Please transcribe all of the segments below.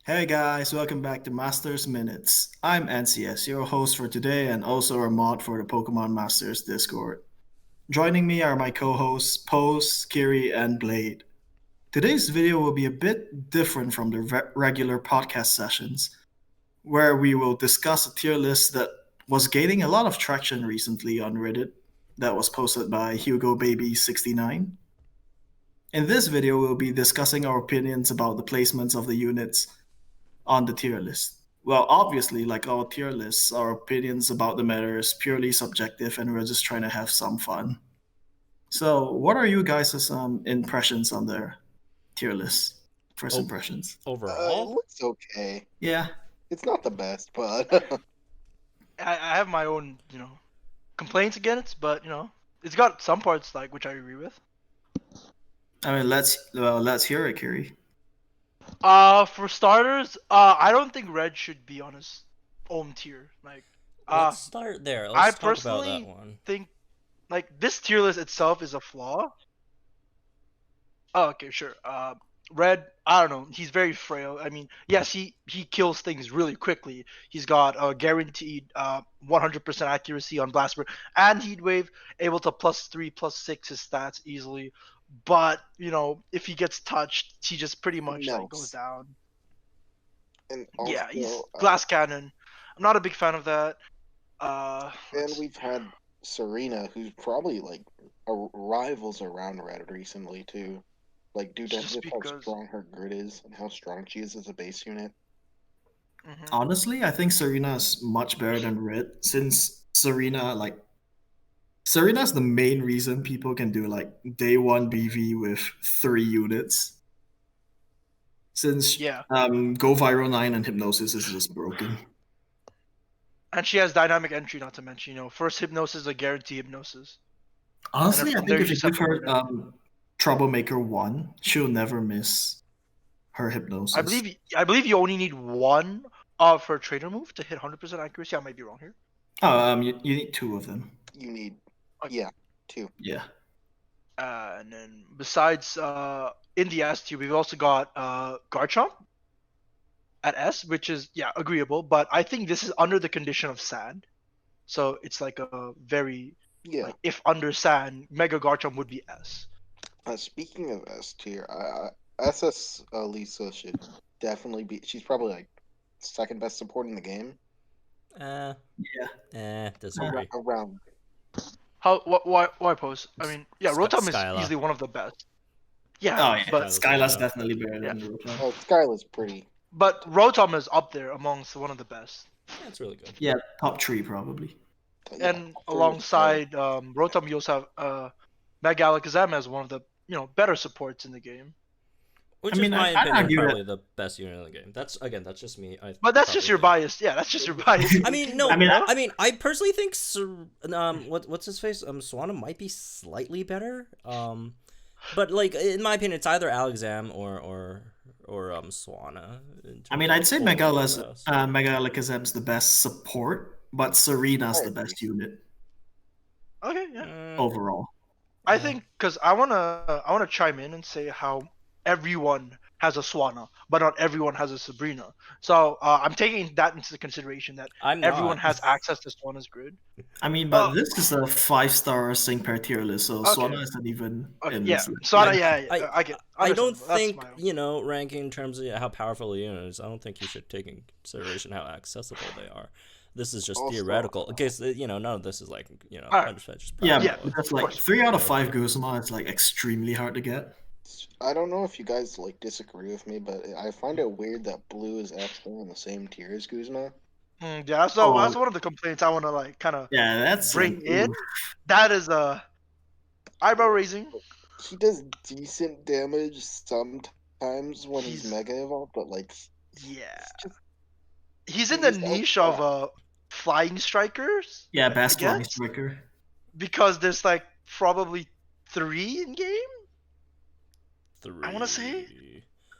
Hey guys, welcome back to Masters Minutes. I'm NCS, your host for today and also a mod for the Pokemon Masters Discord. Joining me are my co-hosts Pose, Kiri, and Blade. Today's video will be a bit different from the regular podcast sessions, where we will discuss a tier list that was gaining a lot of traction recently on Reddit that was posted by Hugo Baby 69. In this video, we'll be discussing our opinions about the placements of the units on the tier list. Well, obviously, like all tier lists, our opinions about the matter is purely subjective and we're just trying to have some fun. So, what are you guys' impressions on the tier list? First Oh. impressions. It Overall, looks okay. Yeah. It's not the best, but I have my own, complaints against it, but it's got some parts like which I agree with. I mean, let's hear it, Kiri. For starters, I don't think Red should be on his own tier. let's start there. I Let's talk about personally that one. think this tier list itself is a flaw. Oh, okay, sure. Red, I don't know. He's very frail. I mean, yes, he kills things really quickly. He's got a guaranteed 100% accuracy on Blast Burst and Heat Wave, able to +3, +6 his stats easily. But if he gets touched, he just pretty much goes down. and also, Yeah, he's Glass Cannon. I'm not a big fan of that. and we've had Serena, who's probably like rivals around Red recently too. Like due to Just how because- strong her grid is and how strong she is as a base unit. Mhm. Honestly, I think Serena is much better than Red since Serena's the main reason people can do like day one BV with 3 units. Since Yeah, Go Viral 9 and Hypnosis is just broken. and she has dynamic entry, not to mention, first Hypnosis is a guarantee Hypnosis. Honestly, I from think there if you you give her separate Troublemaker 1, she'll never miss her Hypnosis. I believe you only need one of her trainer move to hit 100% accuracy. I might be wrong here. You need 2 of them. You need Okay. 2. Yeah. And then besides in the S tier, we've also got Garchomp at S, which is agreeable, but I think this is under the condition of Sand. So it's like a very if under Sand, Mega Garchomp would be S. Speaking of S tier, SS Lisa should definitely be. She's probably like second best support in the game. Disagree. Around. Why Pose? I mean, Rotom Skyla. is easily one of the best. Oh yeah, but Skyla's definitely better than Yeah. Rotom. Oh, Skyla's pretty. but Rotom is up there amongst one of the best. That's really good. Yeah, top 3 probably. But yeah, And alongside Rotom, you also have Mega Alakazam as one of the better supports in the game. Which I mean, is my I'd opinion, argue that- probably the best unit in the game. That's just me. But that's just your bias. Yeah, that's just your bias. I mean, no. I mean, I personally think what's his face? Swanna might be slightly better. But like in my opinion, it's either Alakazam or Swanna. I mean, I'd say Mega Alakazam. Alakazam's the best support, but Serena's the best unit Okay, yeah. overall. I think because I wanna chime in and say how everyone has a Swanna, but not everyone has a Sabrina. So I'm taking that into consideration that everyone has access to Swanna's grid. I mean, but this is a 5-star sync per tier list, so Okay. Swanna isn't even in Yeah, this list. Swanna. I- I get. I don't understandable. That's think my own. ranking in terms of how powerful the unit is. I don't think you should take in consideration how accessible they are. This is just Also, theoretical. Okay, so, none of this is like Alright. 100% just Yeah, practical. because like 3 out of 5 Guzma is like extremely hard to get. I don't know if you guys like disagree with me, but I find it weird that Blue is actually on the same tier as Guzma. Yeah, so that's one of the complaints I want to like kind of Yeah, that's bring like, in. oof. That is eyebrow raising. He does decent damage sometimes when he's He's- Mega Evolved, but like Yeah, just- he's in the he's niche also- of flying strikers Yeah, best guess? flying striker. because there's like probably 3 in game. Three. I wanna say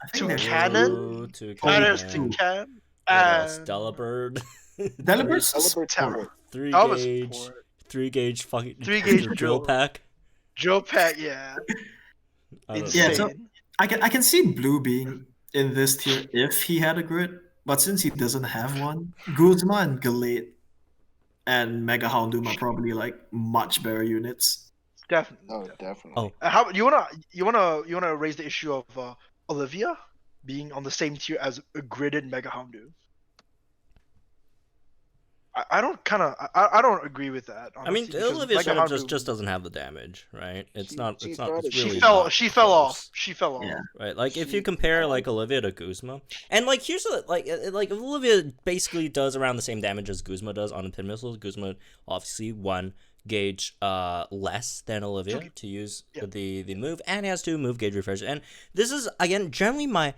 I Two think there's cannon? Two And there's cannon. 2 can. What else? And Delibird. Deliber's Celebrate Tower. 3 that was gauge. support. 3 gauge fucking 3 gauge drill drill. pack. Joe Pack, yeah. I don't know. Insane. Yeah, so- I can see Blue being in this tier if he had a grid, but since he doesn't have one, Guzma and Galate and Mega Houndoom are probably like much better units. Definitely. Oh, definitely. definitely. How you wanna raise the issue of Olivia being on the same tier as a gridded Mega Houndoom? I don't agree with that. I mean, honestly, because Olivia Mega straight up Houndoom- just doesn't have the damage, right? It's She- not. she's It's not. not- It's she really fell not she fell close. off. She fell off. Yeah. Right, like if you She- compare like Olivia to Guzma, and like here's the like Olivia basically does around the same damage as Guzma does on the pin missiles. Guzma obviously one gauge less than Olivia to use Yeah. the move, and has to move gauge refresh. And this is again generally my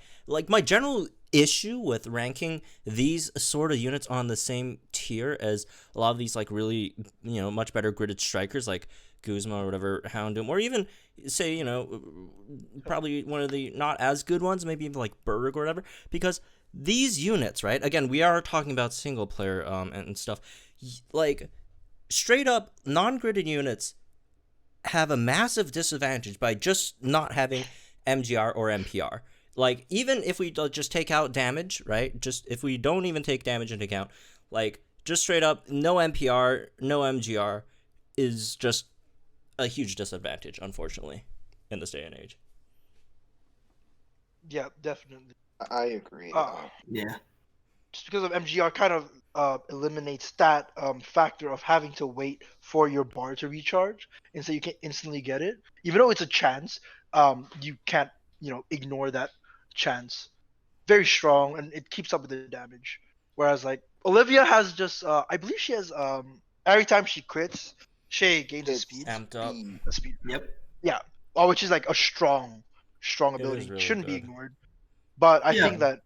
general issue with ranking these sort of units on the same tier as a lot of these like really much better gridded strikers like Guzma or whatever, Houndoom, or even say probably one of the not as good ones, maybe even like Berg or whatever, because these units, right? Again, we are talking about single player and stuff. Like straight up non-gridded units have a massive disadvantage by just not having MGR or MPR. Like even if we just take out damage, right? Just if we don't even take damage into account, like just straight up no MPR, no MGR is just a huge disadvantage, unfortunately, in this day and age. Yeah, definitely. I agree. Yeah. Just because of MGR kind of eliminates that factor of having to wait for your bar to recharge, and so you can instantly get it. Even though it's a chance, you can't ignore that chance. Very strong, and it keeps up with the damage. Whereas like Olivia has just I believe she has every time she crits, she gains a It's speed. Amped up. A speed. Yep. Oh, which is like a strong It ability. is really Shouldn't be good. ignored. But I Yeah. think that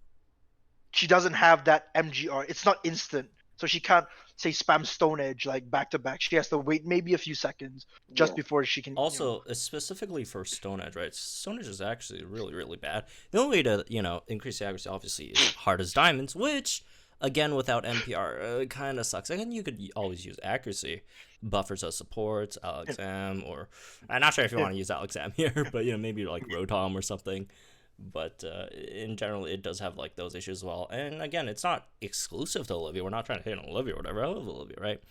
she doesn't have that MGR. It's not instant, so she can't say spam Stone Edge like back to back. She has to wait maybe a few seconds just Yeah. before she can. Also, specifically for Stone Edge, right? Stone Edge is actually really, really bad. The only way to, increase the accuracy, obviously, is hard as diamonds, which, again, without MPR, kind of sucks. Again, you could always use accuracy buffers as supports, Alexam, or I'm not sure if you want to use Alexam here, but maybe like Rotom or something. But in general, it does have like those issues as well. And again, it's not exclusive to Olivia. We're not trying to hit on Olivia or whatever. I love Olivia, right?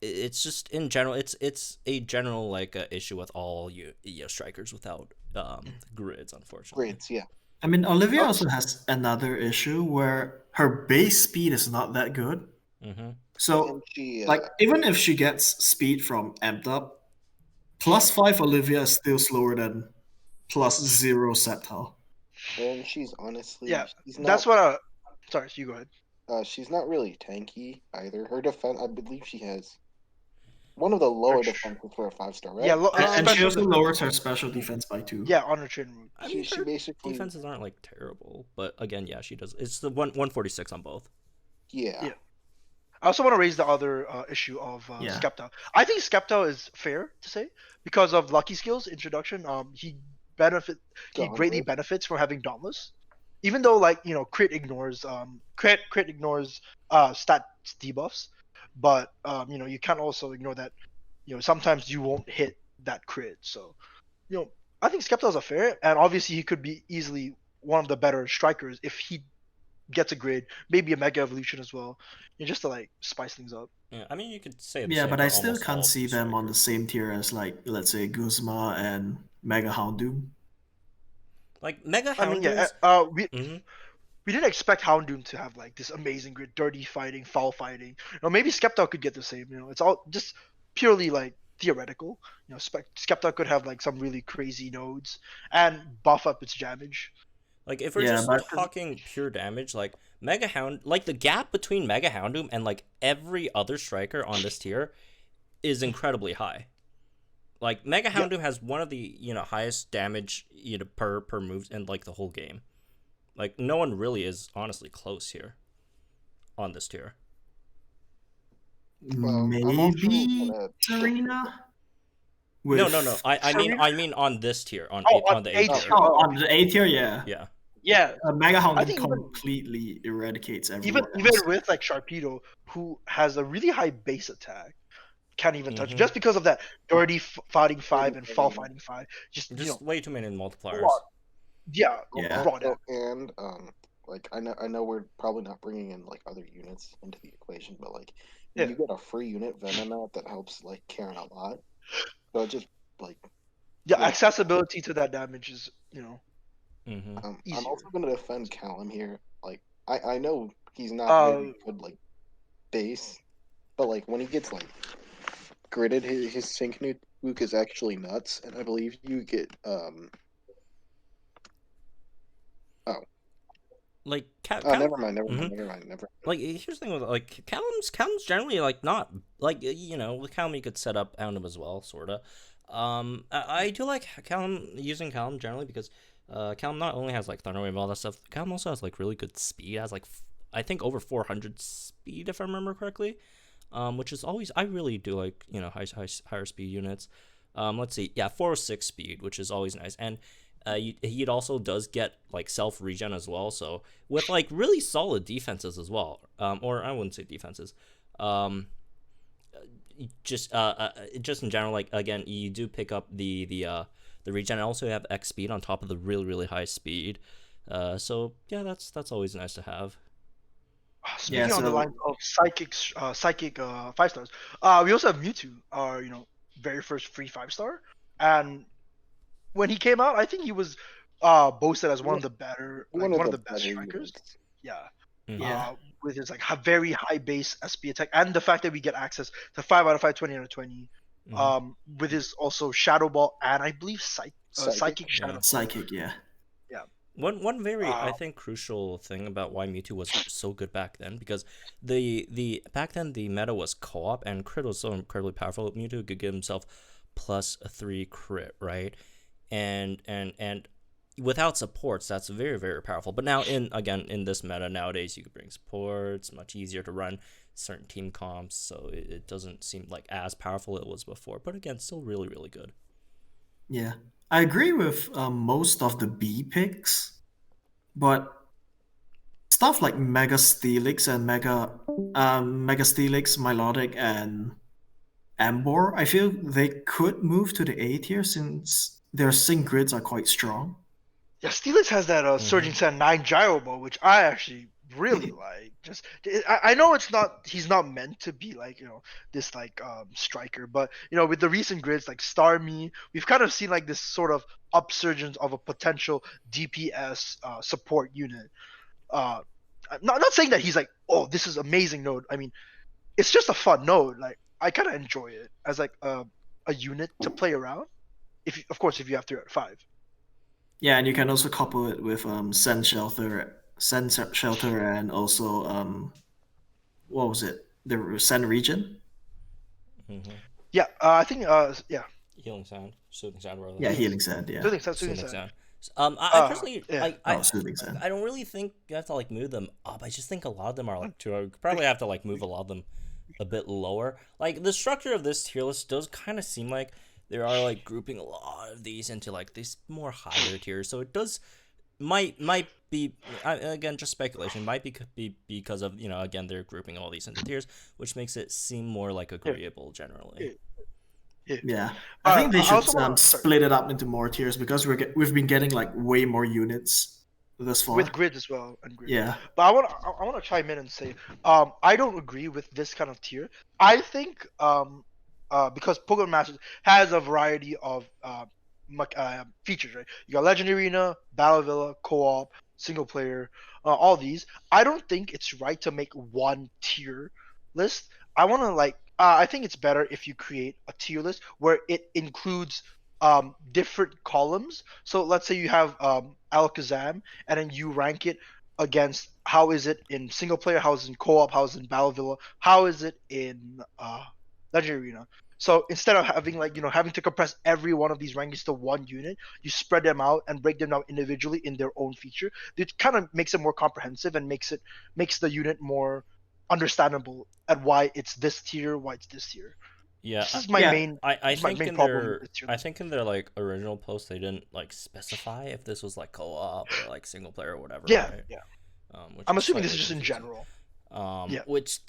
It's just in general, it's a general like issue with all strikers without grids, unfortunately. Grids, yeah. I mean, Olivia also has another issue where her base speed is not that good. Mm-hmm. So, And she, like, even if she gets speed from amped up, +5 Olivia is still slower than +0 Sceptile. and she's honestly, Yeah, she's not, That's what. Sorry, you go ahead. she's not really tanky either. Her defense, I believe she has one of the lower defenses for a 5-star, right? Yeah, And she special also defense. lowers her special defense by 2. Yeah, on her train route. I mean, she her basically, defenses aren't like terrible, but again, yeah, she does. It's the 146 on both. yeah. Yeah. I also want to raise the other issue of Yeah. Skepta. I think Skepta is fair to say because of Lucky Skill's introduction. He greatly Dauntless. benefits from having Dauntless, even though crit ignores crit ignores stat debuffs, but you can't also ignore that sometimes you won't hit that crit. So I think Skepta is a fair, and obviously he could be easily one of the better strikers if he gets a grid, maybe a Mega Evolution as well, just to like spice things up. Yeah, I mean, you could say the Yeah, same but for I still almost all can't see them on the strikers. same tier as, like, let's say, Guzma and Mega Houndoom. Like Mega I mean, Houndoom's. we Mhm. we didn't expect Houndoom to have like this amazing grid, dirty fighting, foul fighting. Maybe Skepta could get the same. It's all just purely like theoretical. Skepta could have like some really crazy nodes and buff up its damage. Like if we're Yeah, just but- talking pure damage, like Mega Hound, like the gap between Mega Houndoom and like every other striker on this tier is incredibly high. Like Mega Houndoom has one of the highest damage per moves in like the whole game. Like no one really is honestly close here on this tier. I'm also Maybe gonna- Serena? No. With- I mean on this tier on Oh, on on the A A tier. tier. Oh, on the A tier, yeah. Yeah. Yeah, Mega I Houndoom think even- completely eradicates even everyone even else. with like Sharpedo, who has a really high base attack, can't even touch Mhm. just because of that dirty fighting 5 and fall Mhm. fighting 5. Just Just way too many multipliers. lot. Yeah, Yeah. raw damage. And like I know we're probably not bringing in like other units into the equation, but like Yeah. you get a free unit Venomoth that helps like Karen a lot. So it just like Yeah, Yeah. accessibility to that damage is, Mm-hmm. I'm easier. also gonna defend Callum here. Like I know he's not very good like base, but like when he gets like gridded, his sync nuke is actually nuts, and I believe you get Like never mind. Like here's the thing with like Callum's generally like not like with Callum you could set up Houndoom as well, sorta. I do like using Callum generally because Callum not only has like Thunderwave and all that stuff, Callum also has like really good speed. Has like I think over 400 speed if I remember correctly. Which is always I really do like higher speed units. Let's see, yeah, 406 speed, which is always nice, and he also does get like self regen as well. So with like really solid defenses as well, or I wouldn't say defenses, just in general, like again, you do pick up the regen. And also have X speed on top of the really high speed. So yeah, that's always nice to have. Speaking on the line of psychic 5-stars, we also have Mewtwo, our very first free 5-star, and when he came out, I think he was boasted as one of the better, one of the best strikers. Yeah, with his like very high base SP attack, and the fact that we get access to 5 out of 5, 20 out of 20, with his also Shadow Ball and I believe Psychic Shadow Ball. Psychic, yeah. One very I think crucial thing about why Mewtwo was so good back then, because the back then the meta was co-op and crit was so incredibly powerful. Mewtwo could give himself +3 crit, right? And without supports, that's very powerful. But now in this meta nowadays, you could bring supports, much easier to run certain team comps, so it doesn't seem like as powerful it was before. But again, still really good. Yeah, I agree with most of the B picks, but stuff like Mega Steelix and Mega Steelix, Milotic, and Ambor, I feel they could move to the A tier since their sync grids are quite strong. Yeah, Steelix has that Surging Sand 9 Gyro Ball, which I actually really like. Just I know he's not meant to be like this like striker, but with the recent grids like Starmie, we've kind of seen like this sort of upsurgence of a potential DPS support unit. I'm not saying that he's like, oh, this is amazing node. I mean, it's just a fun node. Like I kind of enjoy it as like a unit to play around. If you have 3 out of 5. Yeah, and you can also couple it with Send Shelter, and also what was it? The Send Region. Yeah, I think Healing Sand, Soothing Sand, rather. Yeah, Healing Sand. Yeah. Soothing Sand. I personally, Soothing Sand. I don't really think you have to like move them up. I just think a lot of them are like too. I probably have to like move a lot of them a bit lower. Like the structure of this tier list does kind of seem like they are like grouping a lot of these into like these more higher tiers. So it does might be again just speculation. Might be because of again they're grouping all these into tiers, which makes it seem more like agreeable generally. Yeah, I think they should split it up into more tiers because we've been getting like way more units thus far with grid as well. And grid. Yeah, but I want to chime in and say I don't agree with this kind of tier. I think because Pokemon Masters has a variety of features, right? You got Legend Arena, Battle Villa, Co-op, single player, all these. I don't think it's right to make one tier list. I want to I think it's better if you create a tier list where it includes different columns. So let's say you have Alakazam, and then you rank it against how is it in single player, how is it in co-op, how is it in Battle Villa, how is it in Legend Arena. So instead of having having to compress every one of these rankings to one unit, you spread them out and break them down individually in their own feature. It kind of makes it more comprehensive and makes the unit more understandable at why it's this tier, why it's this tier. Yeah, this is my main. I think in their like original post they didn't like specify if this was like co-op or like single player or whatever. Yeah, right? yeah. Which I'm assuming this is just in general. Which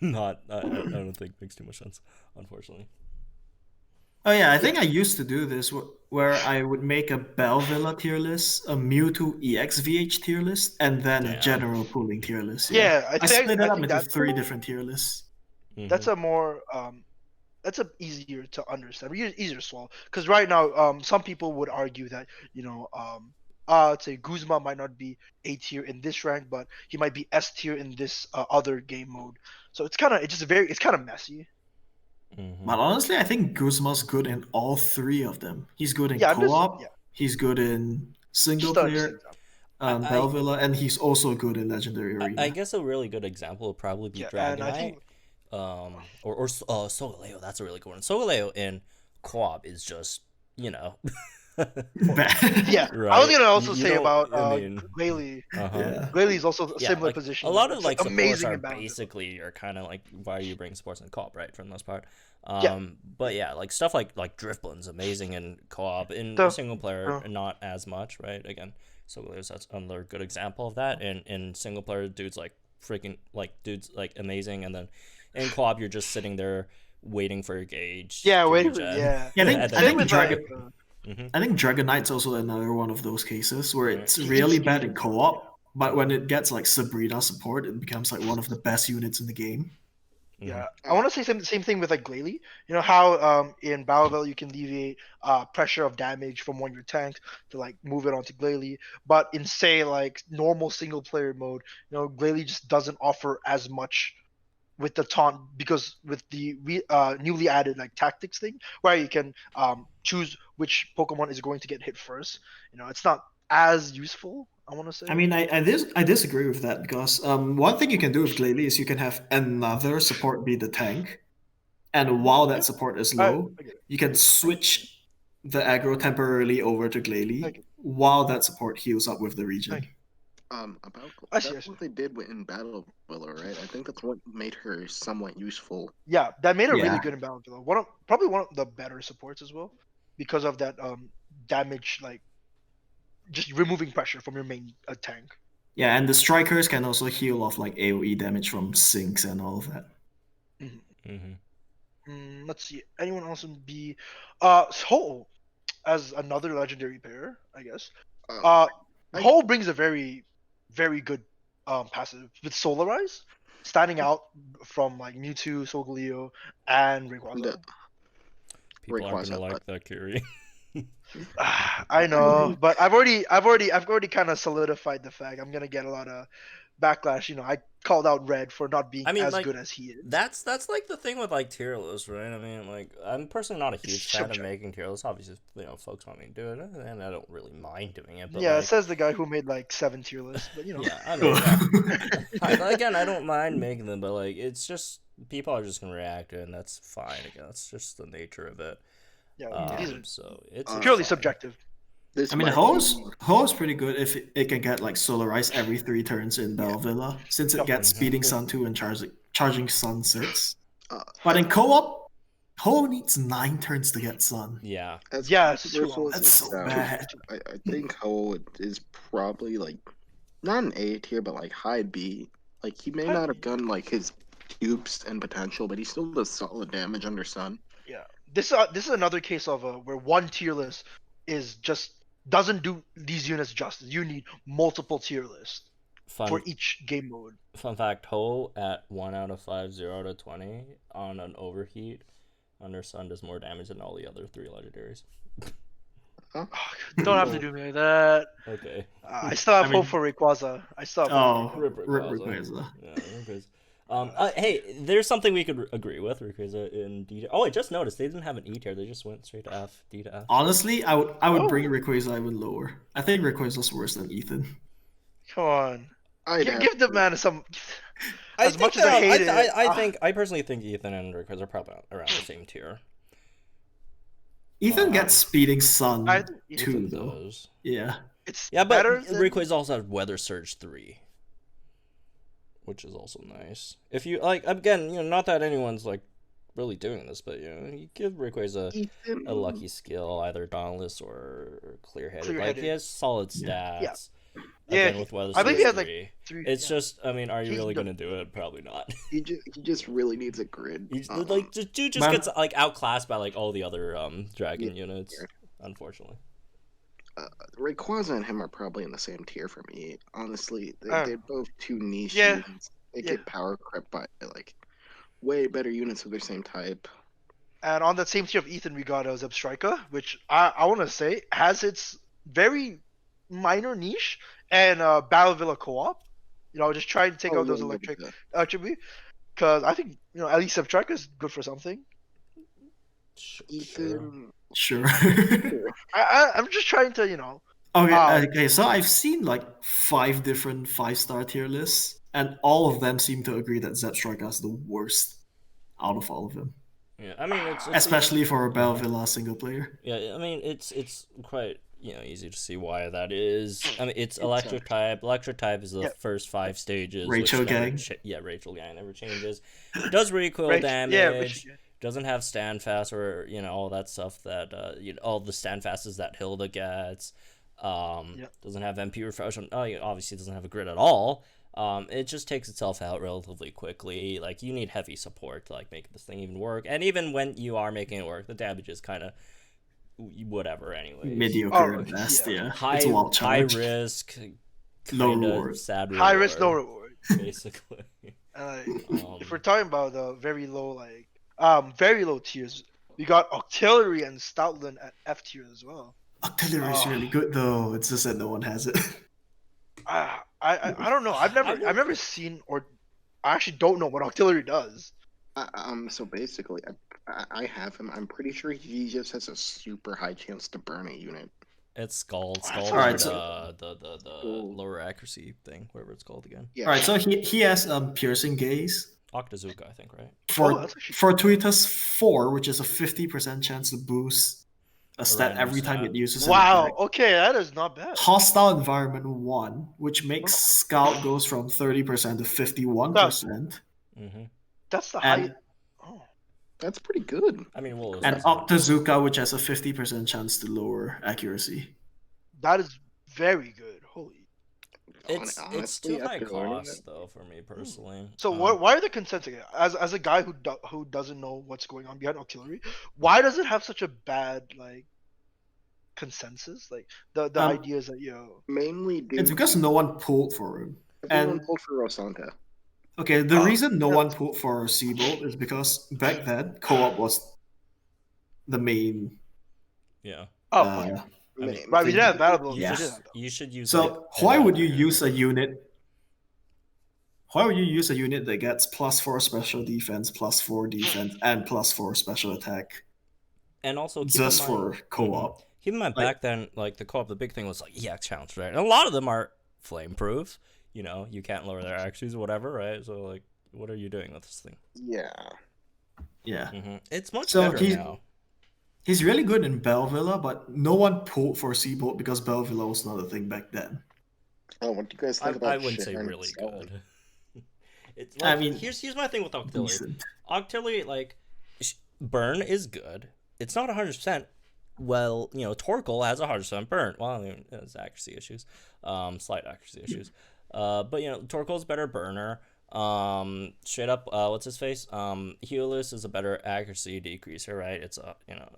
not I don't think makes too much sense, unfortunately. Oh yeah, I think I used to do this where I would make a Belvilla tier list, a Mewtwo EXVH tier list, and then a Damn. general pooling tier list. Yeah, Yeah, I I think split I it up think into that 3 different tier lists. that's a more that's a easier to understand, easier to swallow. Because right now, some people would argue that let's say Guzma might not be A tier in this rank, but he might be S tier in this other game mode. So it's kind of messy. Mm-hmm. But honestly, I think Guzma's good in all 3 of them. He's good in Yeah, I'm just co-op. yeah, He's good in single just an player, example. I Belvilla, and he's also good in Legendary I Arena. guess a really good example would probably be Yeah, and I Dragonite, think or Solgaleo. That's a really good one. Solgaleo in co-op is just yeah. Bad. I was right. gonna also You say don't. about I mean, Glalie. Yeah. Glalie also a yeah, similar like position. a lot of It's like supports amazing are in Battle. basically are kind of like why you bring supports in co-op, right? For the most part. Yeah. But yeah, like stuff like Drifblin's amazing in co-op. In The- single player, not as much, right? Again, Solgaleo's that's another good example of that. And in single player, dudes like amazing, and then in co-op, you're just sitting there waiting for your gauge. Yeah, to wait, regen. yeah. Yeah, And then I think you Dragon. regen. Mhm. I think Dragonite's also another one of those cases where Right. it's He really keeps bad in changing. co-op, but when it gets like Sabrina support, it becomes like one of the best units in the game. Yeah, I want to say same thing with like Glalie. You know how in Battlefield you can alleviate pressure of damage from one of your tanks to like move it onto Glalie, but in say like normal single player mode, Glalie just doesn't offer as much with the taunt because with the newly added like tactics thing where you can choose which Pokemon is going to get hit first. It's not as useful. I want to say. I mean, I disagree with that because one thing you can do with Glalie is you can have another support be the tank, and while that support is low, I get it. you can switch the aggro temporarily over to Glalie Okay. while that support heals up with the region. Okay. About I see, I that's see. what they did in Battle Villa, right? I think that's what made her somewhat useful. Yeah, that made her really Yeah. good in Battlefield. Probably one of the better supports as well, because of that damage, like just removing pressure from your main tank. Yeah, and the strikers can also heal off like AoE damage from sinks and all of that. Let's see, anyone else in B? Ho as another legendary pair, I guess. Ho brings a very, very good passive with Solarize, standing out from like Mewtwo, Solgaleo, and Rayquaza. People aren't gonna Rayquaza, like that, Curie. I know, but I've already kind of solidified the fact I'm gonna get a lot of backlash. I called out Red for not being as like, good as he is. That's like the thing with like tier lists, right? I mean, like I'm personally not a huge fan of making tier lists. Obviously, folks want me to do it, and I don't really mind doing it. But yeah, like, it says the guy who made like 7 tier lists, but yeah, I mean, yeah. Again, I don't mind making them, but like it's just people are just gonna react to it, and that's fine. Again, that's just the nature of it. Yeah, these are So it's purely fine. subjective. I mean, Ho's pretty good if it can get like Solarize every 3 turns in Belvilla, since it gets Speeding Sun 2 and Charging Sun 6. But in co-op, Ho needs 9 turns to get Sun. Yeah. As Yes, controversial as that's it so sounds, bad. I think Ho is probably like not an A tier, but like high B. Like he may not have done like his cubes and potential, but he still does solid damage under Sun. Yeah, this is another case of where one tier list is just doesn't do these units justice. You need multiple tier lists for each game mode. Fun fact: Ho at 1 out of 5, 0 out of 20 on an overheat under Sun does more damage than all the other 3 legendaries. Oh, don't have to do me like that. Okay. I still have hope for Rayquaza. I still have hope for Rayquaza. Yeah, Rayquaza. Hey, there's something we could agree with. Rayquaza in D. Oh, I just noticed they didn't have an E tier. They just went straight to F, D to F. Honestly, I would bring Rayquaza even lower. I think Rayquaza's worse than Ethan. Come on, give the man some. As much as I hate it, I personally think Ethan and Rayquaza are probably around the same tier. Ethan gets Speeding Sun Ethan 2 though. does. Yeah. It's but better than... Rayquaza also has Weather Surge 3, which is also nice. If you like, again, not that anyone's like really doing this, but you give Rayquaza a lucky skill, either Dauntless or Clear-Headed. Like he has solid stats. Yeah. Yeah, Again, with Weather I believe he has Source like 3. 3. It's Yeah. just, I mean, are you He really does- gonna do it? Probably not. He just really needs a grid. Like, the dude just Man- gets like outclassed by like all the other dragon units, unfortunately. Rayquaza and him are probably in the same tier for me. Honestly, Uh, they're both too niche yeah, units. They yeah. get power crept by like way better units of their same type. And on that same tier of Ethan, we got Zebstrika, which I want to say has its very minor niche and Battle Villa co-op. You know, just trying to take out those electric attribute. Because I think, you know, at least Zebstrika is good for something. Sure. Ethan, Sure. I'm just trying to, you know. Okay, so I've seen like 5 different 5-star tier lists, and all of them seem to agree that Zebstrika is the worst out of all of them. Yeah, I mean, it's Especially for a Bell Villa single player. Yeah, I mean, it's quite, you know, easy to see why that is. I mean, it's electric type. Electric type is the first 5 stages. Rachel which never Gang. Rachel Gang never changes. It does recoil Rach- damage. yeah, Rach- Doesn't have stand fast or, you know, all that stuff that you know, all the stand fasts that Hilda gets. Doesn't have MP refresh. Obviously doesn't have a grid at all. It just takes itself out relatively quickly. Like, you need heavy support to like make this thing even work. And even when you are making it work, the damage is kind of whatever anyway. Mediocre Oh, at best, yeah. yeah. High It's a wild high challenge. risk, Low kinda reward. sad reward. High risk, no reward. Basically. If we're talking about the very low, very low tiers, we got Octillery and Stoutland at F tier as well. Octillery is really good though. It's just that no one has it. I don't know. I've never seen, or I actually don't know what Octillery does. So basically, I have him. I'm pretty sure he just has a super high chance to burn a unit. It's Scald. Scald Alright, is so- the lower accuracy thing, whatever it's called again. Yeah. Alright, so he has piercing gaze Octazooka, I think, right? for that's actually- Fortuitous 4, which is a 50% chance to boost a stat random every time stat. it uses an Wow. attack. Okay, that is not bad. Hostile Environment 1, which makes Scout goes from 30% to 51%. Mm-hmm. That's the And- high. Oh. That's pretty good. I mean, well, And Octazooka, which has a 50% chance to lower accuracy. That is very good. Holy. it's Honestly, too high after learning cost though for me personally. So why are the consensus as a guy who doesn't know what's going on behind Octillery? Why does it have such a bad like consensus? Like the ideas that Mainly due It's because no one pulled for him. everyone and- pulled for Rosanta. Okay, the Oh, reason no one pulled for Seabolt is because back then co-op was the main. Yeah. okay. I mean, Right, we didn't have battle blows. You, Yes. We should, did have that. you should use. So like, why an would you other use a unit. unit? Why would you use a unit that gets +4 special defense, +4 defense, and +4 special attack And also keep just in mind, for co-op? Keep in mind, Like- back then, like the co-op, the big thing was like EX challenge, right? And a lot of them are flame proof. You know, you can't lower their accuracies or whatever, right? So like, what are you doing with this thing? Yeah. Yeah, It's much So better he's- now. he's really good in Bellvilla, but no one pulled for Seabolt because Bellvilla was not a thing back then. Oh, what do you guys I, think about I wouldn't say Sharon really Selling? good. It's I like, mean, here's my thing with Octillery. Decent. Octillery, like, burn is good. It's not 100%. Well, you know, Torkoal has 100% burn. Well, I mean, there's accuracy issues, slight accuracy issues. But you know, Torkoal's better burner. Straight up, what's his face? Healus is a better accuracy decreaser, right? It's you know,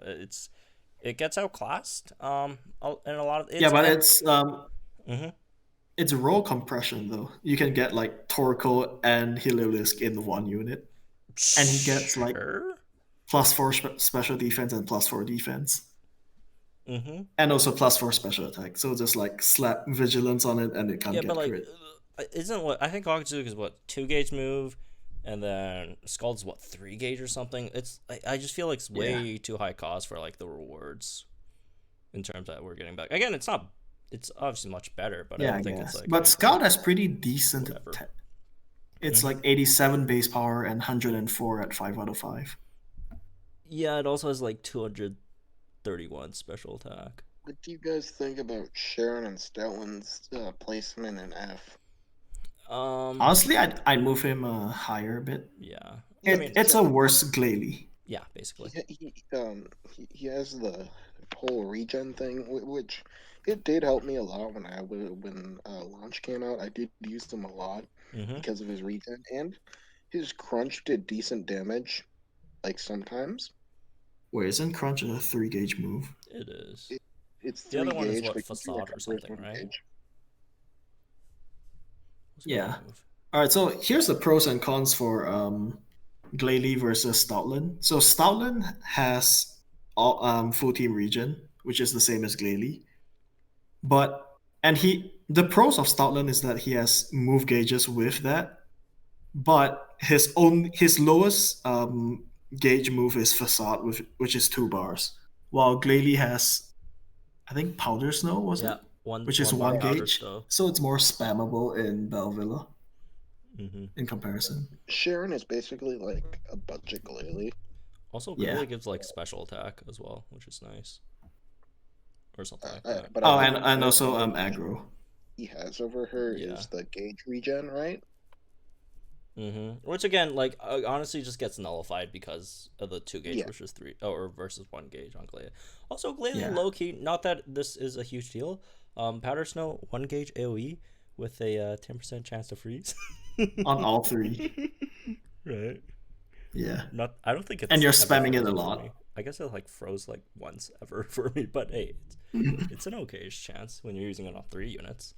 it gets outclassed. In a lot of Yeah, but it's Mhm. it's roll compression though. You can get like Torkoal and Heliolisk in one unit, and he gets like Sure. +4 special defense and +4 defense. Mm-hmm. And also +4 special attack. So just like slap vigilance on it and it can't Yeah, get but like, crit. isn't what I think Octazooka is what 2 gauge move, and then Scald's what 3 gauge or something. It's I just feel like it's way too high cost for like the rewards, in terms that we're getting back. Again, it's not. It's obviously much better, but I Yeah, I don't think guess. it's like. But Scout has pretty decent Whatever. attack. It's like 87 base power and 104 at 5 out of 5. Yeah, it also has like 231 special attack. What do you guys think about Sharon and Stoutland's placement in F? Honestly, I'd move him higher a bit. Yeah. It's a worse Glalie. Yeah, basically. He has the whole regen thing, which it did help me a lot when launch came out. I did use them a lot Mm-hmm. because of his regen, and his crunch did decent damage, like sometimes. Wait, isn't Crunch a 3-gauge move? It is. It's The other 3 one is gauge, what, but you can Facade or recover something, as 1 right? gauge. What's the other Yeah. move? All right, so here's the pros and cons for Glalie versus Stoutland. So Stoutland has full team regen, which is the same as Glalie. The pros of Stoutland is that he has move gauges with that, but his lowest gauge move is Facade, which is 2 bars, while Glalie has, I think, Powder Snow, was Yeah, it? one Which is bar 1 powder gauge, though. so it's more spammable in Bellevilla Mm-hmm. in comparison. Sharon is basically like a budget Glalie. Also, Yeah. Glalie gives like special attack as well, which is nice. Or something like that. But I Oh, think and the also most aggro. he has over her Yeah. is the gauge regen, right? Mm-hmm. Which again, like honestly, just gets nullified because of the 2 gauge Yeah. versus 3 or versus 1 gauge on Glalie. Also, Glalie Yeah. low key. Not that this is a huge deal. Powder Snow 1 gauge AOE with a 10% chance to freeze On all 3. Right. Yeah. Not. I don't think it's. And you're ever spamming it a frozen for lot. me. I guess it like froze like once ever for me, but hey, it's an okayish chance when you're using it on 3 units.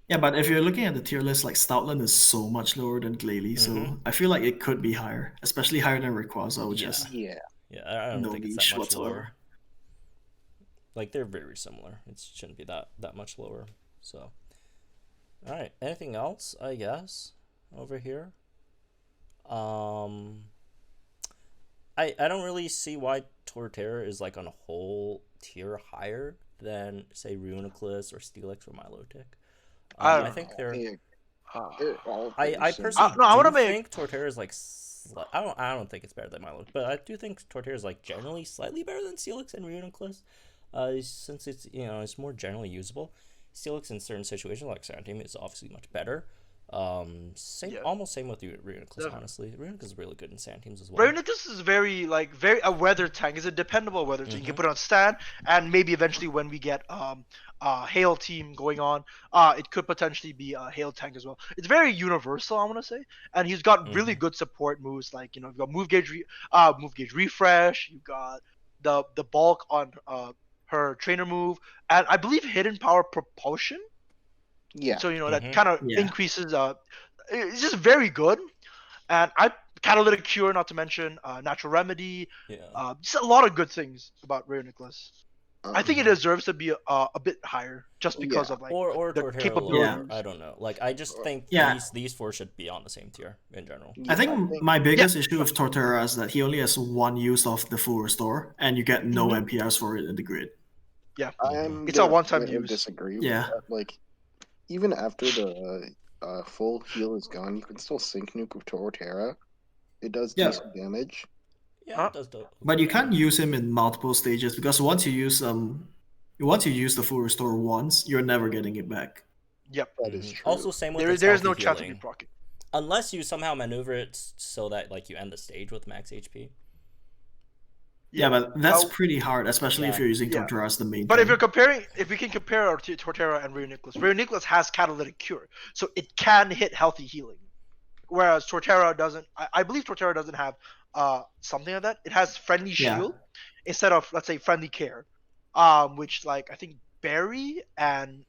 Yeah, but if you're looking at the tier list, like Stoutland is so much lower than Glalie, so I feel like it could be higher, especially higher than Rayquaza, which Yeah. is Yeah. Yeah, I don't no think it's niche that much whatsoever. lower. Like they're very similar. It shouldn't be that much lower. So, all right. Anything else? I guess over here. I don't really see why Torterra is like on a whole tier higher than say Reuniclus or Steelix or Milotic. I I don't think I they're. think they're all I very similar. personally No, I wanna do make- think Torterra is like. I don't think it's better than Milotic, but I do think Torterra is like generally slightly better than Steelix and Reuniclus. Since it's it's more generally usable. Steelix in certain situations like Sandteam is obviously much better. Yeah. Almost same with Reuniclus, Definitely. honestly. Reuniclus is really good in Sandteams as well. Reuniclus is very a weather tank. It's a dependable weather tank. You can put it on stand, and maybe eventually when we get hail team going on, it could potentially be a hail tank as well. It's very universal, I want to say, and he's got really good support moves like you've got move gauge refresh. You've got the bulk on her trainer move, and I believe hidden power propulsion. Yeah. So that kind of Yeah. increases. It's just very good, and catalytic cure, not to mention natural remedy. Yeah. Just a lot of good things about Reuniclus. I think it deserves to be a bit higher just because Yeah. of like or the Torterra capabilities. lower. I don't know. Like I just think Yeah. these 4 should be on the same tier in general. I think my biggest issue with Torterra is that he only has 1 use of the full restore, and you get no MPRs for it in the grid. Yeah, I'm It's a gonna one-time slightly use. disagree with Yeah. that. Like, even after the full heal is gone, you can still sync nuke with Torterra. It does Yeah. decent damage. Yeah, it does dope. But you can't use him in multiple stages because once you use the full restore once, you're never getting it back. Yep. That is true. Also, same with There is its no healthy chance of healing. you proccing. Unless you somehow maneuver it so that like you end the stage with max HP. Yeah, but that's Oh, pretty hard, especially if Yeah. you're using Yeah. Torterra as the main. But if thing. we can compare Torterra and Reuniclus has catalytic cure, so it can hit healthy healing, whereas Torterra doesn't. I believe Torterra doesn't have something like that. It has friendly Yeah. shield instead of, let's say, friendly care, which like I think Barry and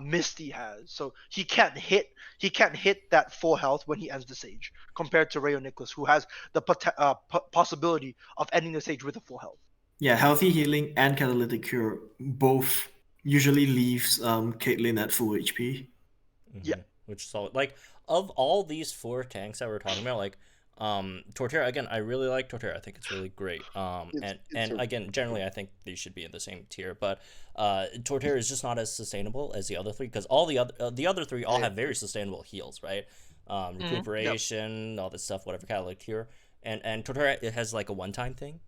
Misty has. So he can't hit that full health when he ends the stage, compared to Reuniclus, who has the possibility of ending the stage with a full health. Yeah, healthy healing and catalytic cure both usually leaves Caitlyn at full HP. Yeah. Which is solid. Like of all these 4 tanks that we're talking about, like Torterra, again, I really like Torterra. I think it's really great. And again, generally, I think they should be in the same tier. But Torterra is just not as sustainable as the other 3 because all the other 3 all have very sustainable heals, right? Recuperation, all this stuff, whatever, catalytic cure. And Torterra, it has like a one-time thing.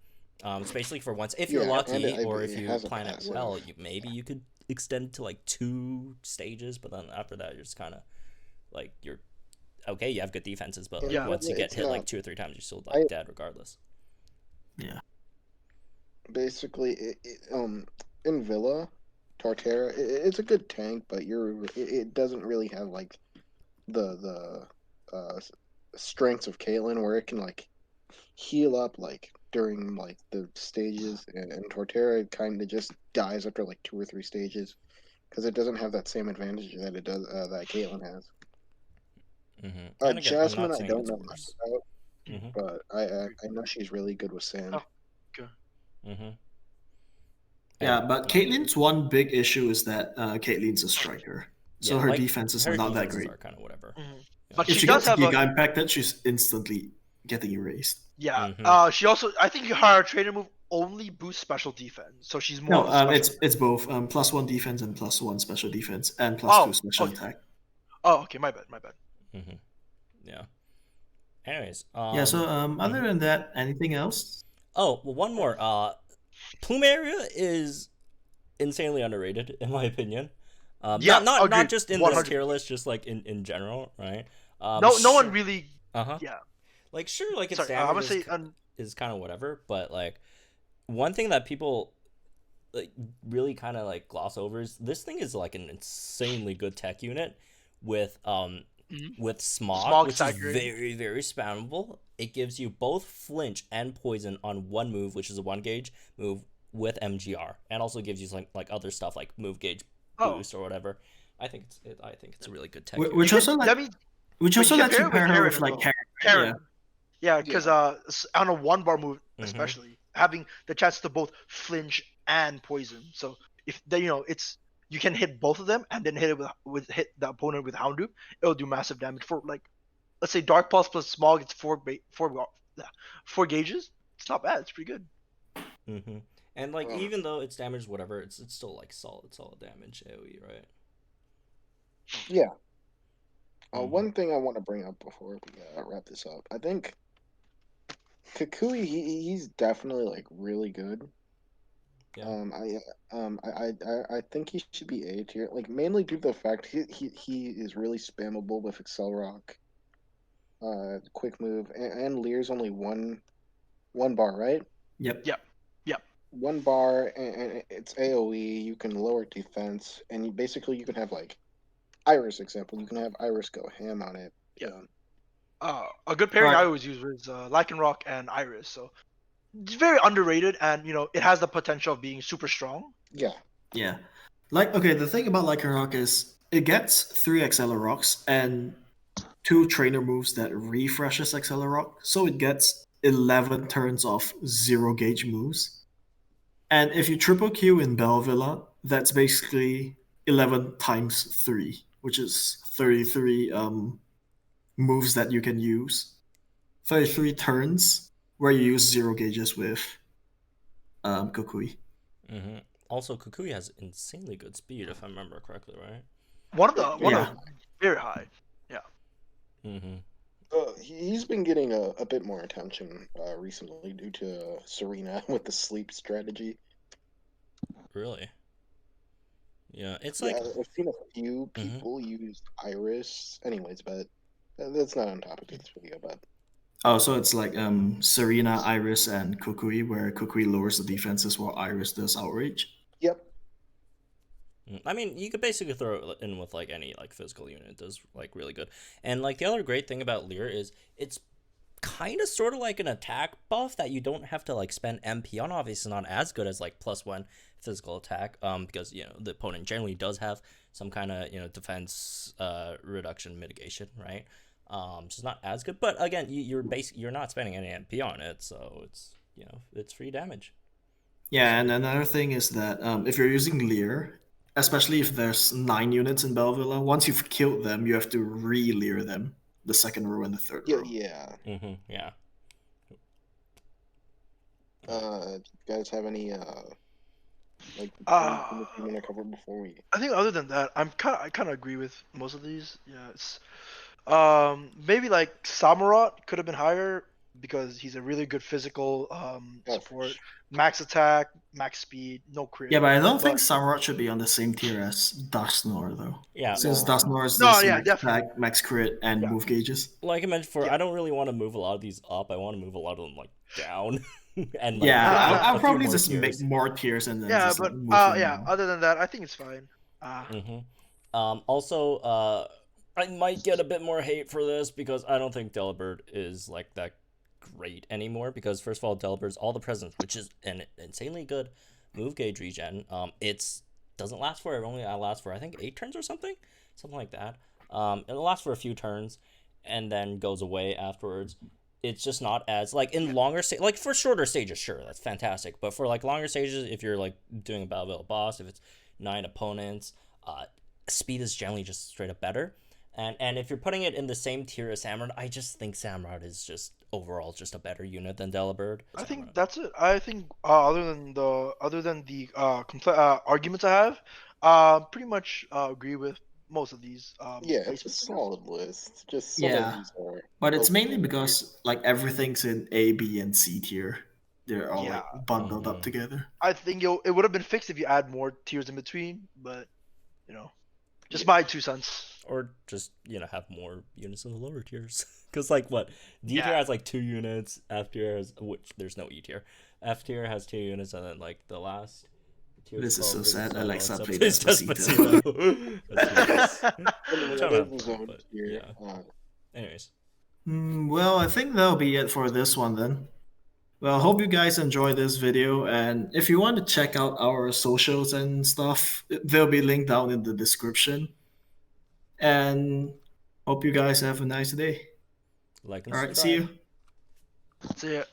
It's basically for once. If you're Yeah, lucky, and or it if you has a plan it passive. well, maybe you could extend to like 2 stages. But then after that, you're just kind of like you're. Okay, you have good defenses, but like, Yeah. once you get It's hit like not- 2 or 3 times, you're still like I- dead regardless. Yeah. Basically, in Villa, Torterra. It's a good tank, but it doesn't really have like the strengths of Caitlyn, where it can like heal up like during like the stages, and Torterra kind of just dies after like 2 or 3 stages because it doesn't have that same advantage that it does that Caitlyn has. Mm-hmm. And again, Jasmine, I I don't know much worse. about, Mm-hmm. but I know she's really good with sand. Oh. Mm-hmm. Yeah, but Caitlyn's one big issue is that Caitlyn's a striker, so her like, defenses her are not that defenses great. are kind of whatever. Mhm. Yeah. But If she she does gets have a Giga impacted, she's instantly getting erased. yeah. Mhm. She also, I think her trainer move only boosts special defense, so she's more. No, of a special... it's both +1 defense and +1 special defense and Oh, +2 special okay. attack. Oh, okay, my bad. Mm-hmm. Yeah. Anyways, Yeah. So other than that, anything else? oh, well, one more. Plumeria is insanely underrated in my opinion. Yeah, not agreed. just in this 100%. tier list, just like in general, right? No one really. Uh-huh. Yeah. Like sure, like its Sorry, I'm gonna damage say. is kind of whatever, but like one thing that people like really kind of like gloss over is this thing is like an insanely good tech unit with with Smog, which is very, very spammable. It gives you both flinch and poison on one move, which is a 1 gauge move with MGR, and also gives you some like other stuff like move gauge boost or whatever. I think it's a really good tech. Which also like, which also lets you pair her with like Karen. Yeah, because on a 1-bar move, especially having the chance to both flinch and poison. So if it's you can hit both of them and then hit it hit the opponent with Houndoom, it'll do massive damage for like, let's say Dark Pulse plus Smog. It's four gauges. It's not bad. It's pretty good. Mm-hmm. And like even though it's damage whatever, it's still like solid damage AoE, right? Yeah. One thing I want to bring up before we wrap this up, I think Kukui, he's definitely like really good. Yeah. I think he should be A tier, like mainly due to the fact he is really spammable with Excel Rock, quick move, and Lear's only one bar, right? Yep. 1 bar, and it's AoE. You can lower defense, and you can have like Iris example. You can have Iris go ham on it. Yeah. A good pairing I always use was Lycanroc and Iris. So it's very underrated, and it has the potential of being super strong. Yeah. Yeah. Like, okay, the thing about Lycanroc is it gets 3 Accelerocs and 2 trainer moves that refreshes Acceleroc, so it gets 11 turns of 0 gauge moves. And if you triple Q in Bellevilla, that's basically 11 times 3, which is 33 moves that you can use. 33 turns where you use 0 gauges with Kukui. Mm-hmm. Also, Kukui has insanely good speed, if I remember correctly, right? One of the very high. Yeah. Mm-hmm. He's been getting a bit more attention recently due to Serena with the sleep strategy. Really? Yeah, it's like I've seen a few people use Iris, anyways, but that's not on topic of this video. But so it's like Serena, Iris, and Kukui, where Kukui lowers the defenses while Iris does outrage. Yep. I mean, you could basically throw it in with like any like physical unit. It does like really good. And like the other great thing about Lear is it's kind of sort of like an attack buff that you don't have to like spend MP on. Obviously not as good as like +1 physical attack because the opponent generally does have some kind of defense reduction mitigation, right? So it's not as good, but again you're not spending any MP on it, so it's it's free damage. Yeah, and another thing is that if you're using Lear, especially if there's 9 units in Bellevilla, once you've killed them, you have to re-Lear them, the second row and the third row. Yeah. Mm-hmm. Yeah. Do you guys have any like you want to cover before we? I think other than that, I kind of agree with most of these. Yeah, it's maybe like Samurott could have been higher because he's a really good physical support. Max attack, max speed, no crit. Yeah, but I don't think Samurott should be on the same tier as Dusknoir, though. Yeah. Since Dusknoir is max attack, max crit, and move gauges. Like I mentioned before, I don't really want to move a lot of these up. I want to move a lot of them like down. and like Yeah, Uh, I'll a few probably more just make tiers. more tiers and then yeah, just like but move them yeah. down. Other than that, I think it's fine. Also, I might get a bit more hate for this because I don't think Delibird is like that great anymore. Because first of all, Delibird's all the presents, which is an insanely good move gauge regen. It's doesn't last for it only lasts for I think 8 turns or something like that. It'll last for a few turns, and then goes away afterwards. It's just not as like in longer like for shorter stages, sure, that's fantastic. But for like longer stages, if you're like doing a battle boss, if it's 9 opponents, speed is generally just straight up better. And if you're putting it in the same tier as Samurott, I just think Samurott is just overall just a better unit than Delibird. I think Samurott. that's it. I think other than the arguments I have, pretty much agree with most of these. Yeah, it's a placements, I guess. solid list. Just some Yeah. of these are. But it's okay. mainly because like everything's in A, B, and C tier. They're all Yeah. like bundled up Mhm. together. I think it would have been fixed if you add more tiers in between, but just my 2 cents. Or just have more units in the lower tiers. Because like what D tier Yeah. has like 2 units, F tier has which there's no E tier. F tier has 2 units, and then like the last tier. This is so sad. Alexa played It's Despacito. Despacito. That's I mean, Shut it up, is his own but, tier. yeah. Anyways, Well, I think that'll be it for this one then. Well, hope you guys enjoyed this video, and if you want to check out our socials and stuff, they'll be linked down in the description. And hope you guys have a nice day. like and All right, see subscribe. you. See ya.